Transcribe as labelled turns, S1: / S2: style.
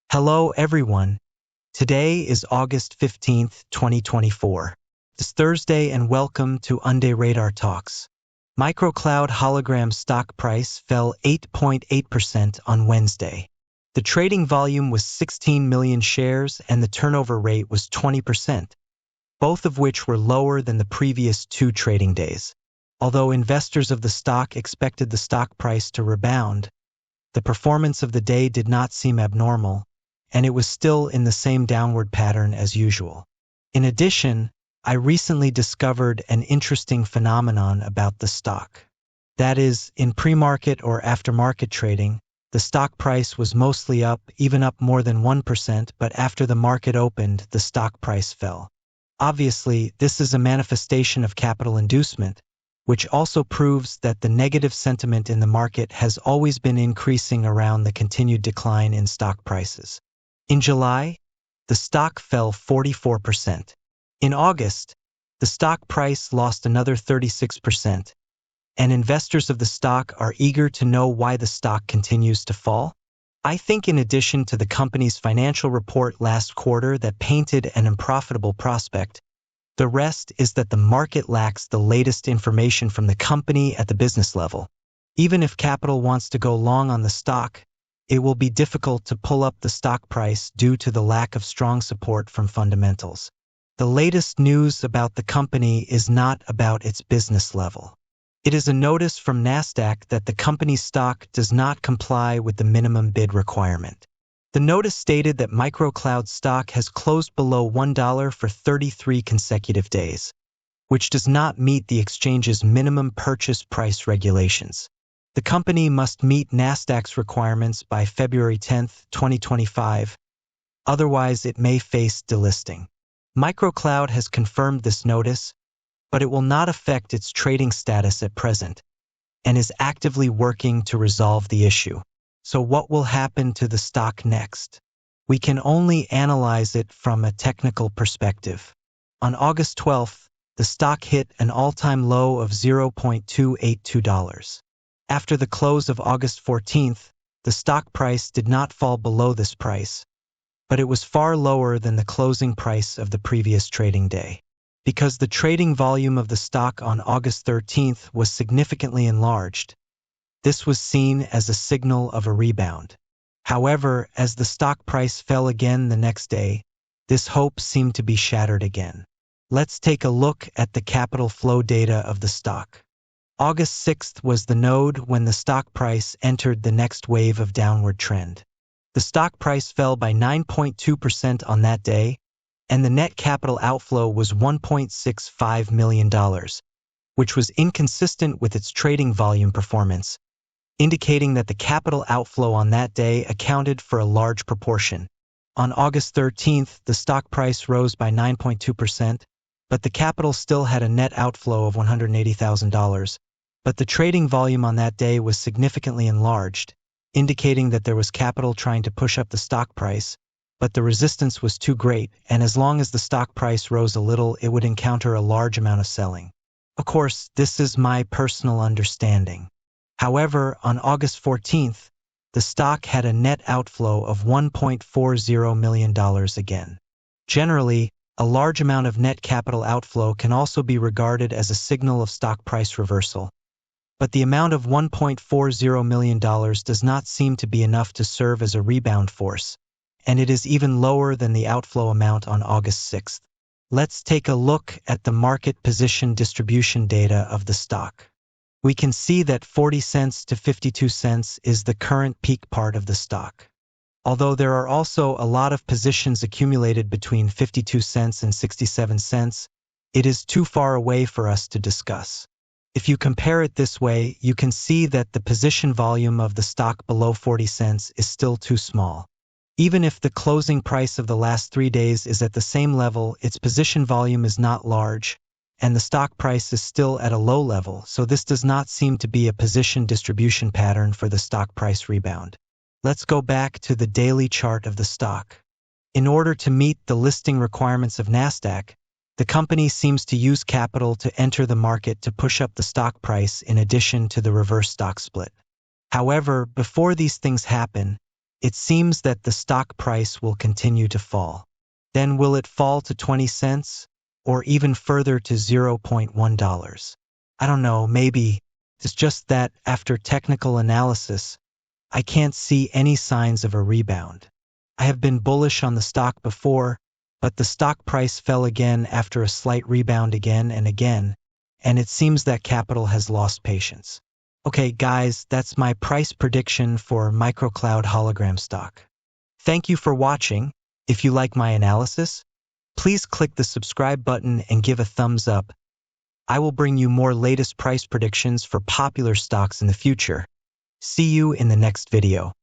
S1: Hello everyone. Today is August 15th, 2024. It's Thursday and welcome to Unday Radar Talks. MicroCloud Hologram stock price fell 8.8% on Wednesday. The trading volume was 16 million shares and the turnover rate was 20%, both of which were lower than the previous 2 trading days. Although investors of the stock expected the stock price to rebound, the performance of the day did not seem abnormal, and it was still in the same downward pattern as usual. In addition, I recently discovered an interesting phenomenon about the stock. That is, in pre-market or after-market trading, the stock price was mostly up, even up more than 1%, but after the market opened, the stock price fell. Obviously, this is a manifestation of capital inducement, which also proves that the negative sentiment in the market has always been increasing around the continued decline in stock prices. In July, the stock fell 44%. In August, the stock price lost another 36%, and investors of the stock are eager to know why the stock continues to fall. I think in addition to the company's financial report last quarter that painted an unprofitable prospect, the rest is that the market lacks the latest information from the company at the business level. Even if capital wants to go long on the stock, it will be difficult to pull up the stock price due to the lack of strong support from fundamentals. The latest news about the company is not about its business level. It is a notice from NASDAQ that the company's stock does not comply with the minimum bid requirement. The notice stated that MicroCloud stock has closed below $1 for 33 consecutive days, which does not meet the exchange's minimum purchase price regulations. The company must meet NASDAQ's requirements by February 10, 2025, otherwise it may face delisting. MicroCloud has confirmed this notice, but it will not affect its trading status at present, and is actively working to resolve the issue. So what will happen to the stock next? We can only analyze it from a technical perspective. On August 12th, the stock hit an all-time low of $0.282. After the close of August 14th, the stock price did not fall below this price, but it was far lower than the closing price of the previous trading day. Because the trading volume of the stock on August 13th was significantly enlarged, this was seen as a signal of a rebound. However, as the stock price fell again the next day, this hope seemed to be shattered again. Let's take a look at the capital flow data of the stock. August 6th was the node when the stock price entered the next wave of downward trend. The stock price fell by 9.2% on that day, and the net capital outflow was $1.65 million, which was inconsistent with its trading volume performance, indicating that the capital outflow on that day accounted for a large proportion. On August 13th, the stock price rose by 9.2%, but the capital still had a net outflow of $180,000. But the trading volume on that day was significantly enlarged, indicating that there was capital trying to push up the stock price, but the resistance was too great, and as long as the stock price rose a little, it would encounter a large amount of selling. Of course, this is my personal understanding. However, on August 14th, the stock had a net outflow of $1.40 million again. Generally, a large amount of net capital outflow can also be regarded as a signal of stock price reversal. But the amount of $1.40 million does not seem to be enough to serve as a rebound force, and it is even lower than the outflow amount on August 6th. Let's take a look at the market position distribution data of the stock. We can see that 40 cents to 52 cents is the current peak part of the stock. Although there are also a lot of positions accumulated between 52 cents and 67 cents, it is too far away for us to discuss. If you compare it this way, you can see that the position volume of the stock below 40 cents is still too small. Even if the closing price of the last 3 days is at the same level, its position volume is not large, and the stock price is still at a low level, so this does not seem to be a position distribution pattern for the stock price rebound. Let's go back to the daily chart of the stock. In order to meet the listing requirements of NASDAQ, the company seems to use capital to enter the market to push up the stock price in addition to the reverse stock split. However, before these things happen, It seems that the stock price will continue to fall. Then will it fall to 20 cents or even further to $0.1? I don't know, maybe. It's just that after technical analysis, I can't see any signs of a rebound. I have been bullish on the stock before, but the stock price fell again after a slight rebound again and again, and it seems that capital has lost patience. Okay, guys, that's my price prediction for MicroCloud Hologram stock. Thank you for watching. If you like my analysis, please click the subscribe button and give a thumbs up. I will bring you more latest price predictions for popular stocks in the future. See you in the next video.